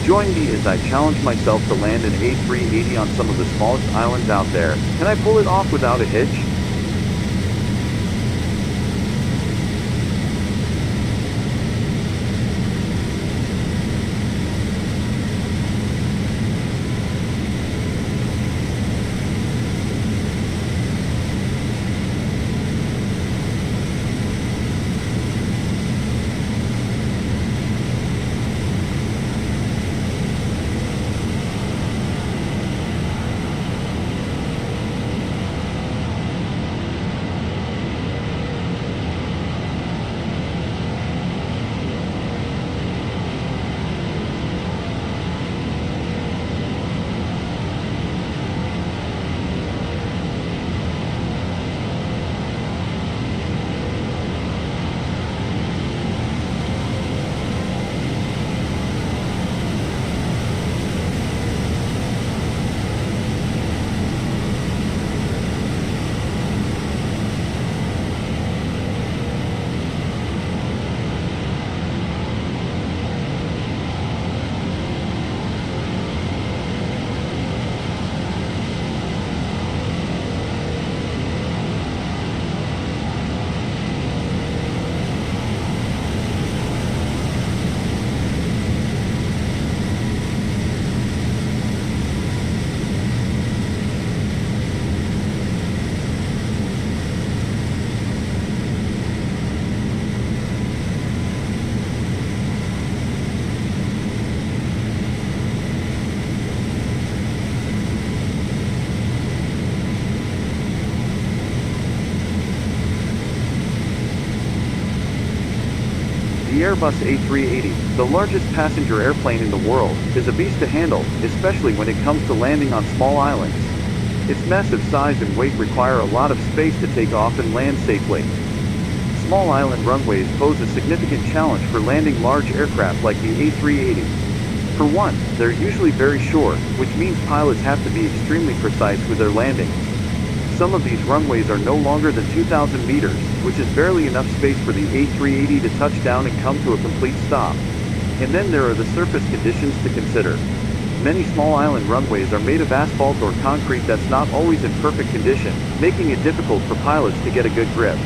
Join me as I challenge myself to land an A380 on some of the smallest islands out there. Can I pull it off without a hitch? The Airbus A380, the largest passenger airplane in the world, is a beast to handle, especially when it comes to landing on small islands. Its massive size and weight require a lot of space to take off and land safely. Small island runways pose a significant challenge for landing large aircraft like the A380. For one, they're usually very short, which means pilots have to be extremely precise with their landings. Some of these runways are no longer than 2,000 meters, which is barely enough space for the A380 to touch down and come to a complete stop. And then there are the surface conditions to consider. Many small island runways are made of asphalt or concrete that's not always in perfect condition, making it difficult for pilots to get a good grip.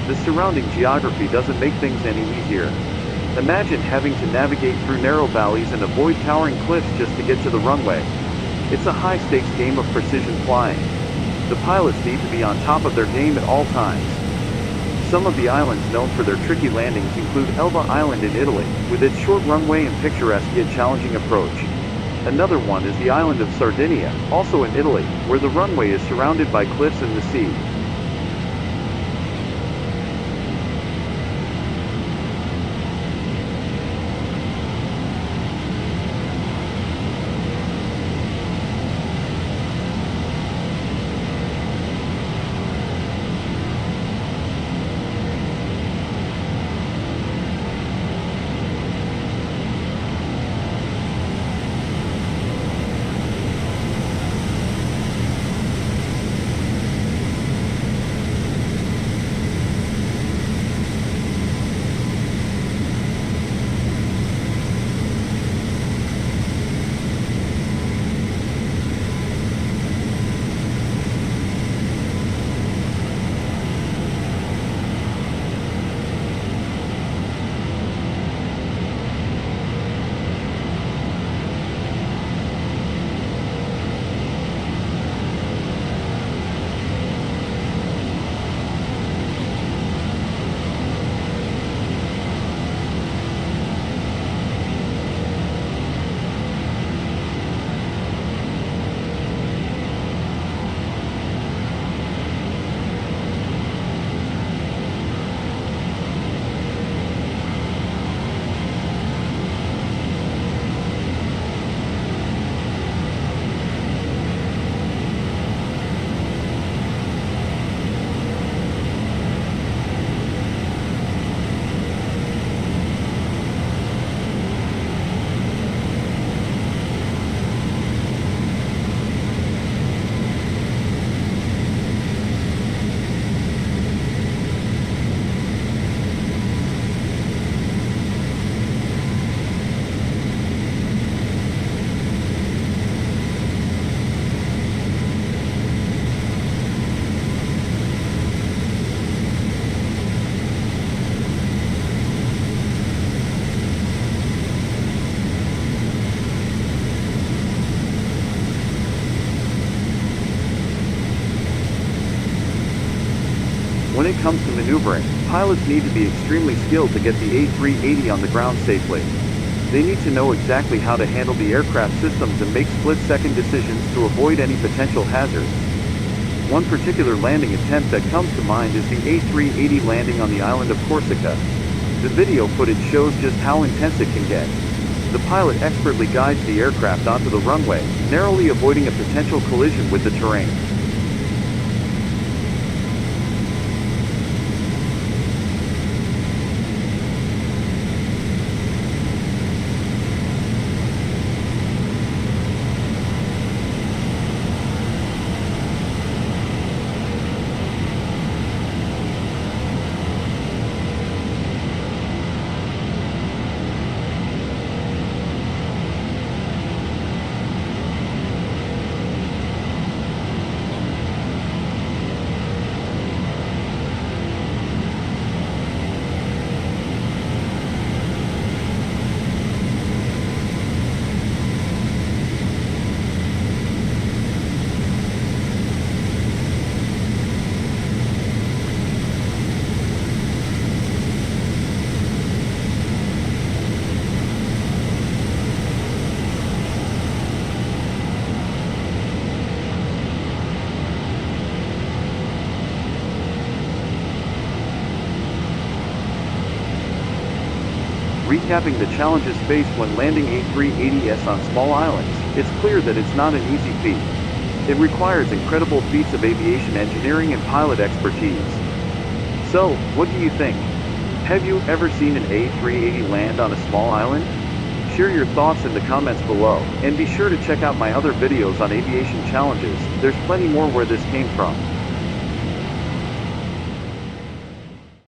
The surrounding geography doesn't make things any easier. Imagine having to navigate through narrow valleys and avoid towering cliffs just to get to the runway. It's a high-stakes game of precision flying. The pilots need to be on top of their game at all times. Some of the islands known for their tricky landings include Elba Island in Italy, with its short runway and picturesque yet challenging approach. Another one is the island of Sardinia, also in Italy, where the runway is surrounded by cliffs and the sea. When it comes to maneuvering, pilots need to be extremely skilled to get the A380 on the ground safely. They need to know exactly how to handle the aircraft systems and make split-second decisions to avoid any potential hazards. One particular landing attempt that comes to mind is the A380 landing on the island of Corsica. The video footage shows just how intense it can get. The pilot expertly guides the aircraft onto the runway, narrowly avoiding a potential collision with the terrain. Recapping the challenges faced when landing A380s on small islands, it's clear that it's not an easy feat. It requires incredible feats of aviation engineering and pilot expertise. So, what do you think? Have you ever seen an A380 land on a small island? Share your thoughts in the comments below, and be sure to check out my other videos on aviation challenges. There's plenty more where this came from.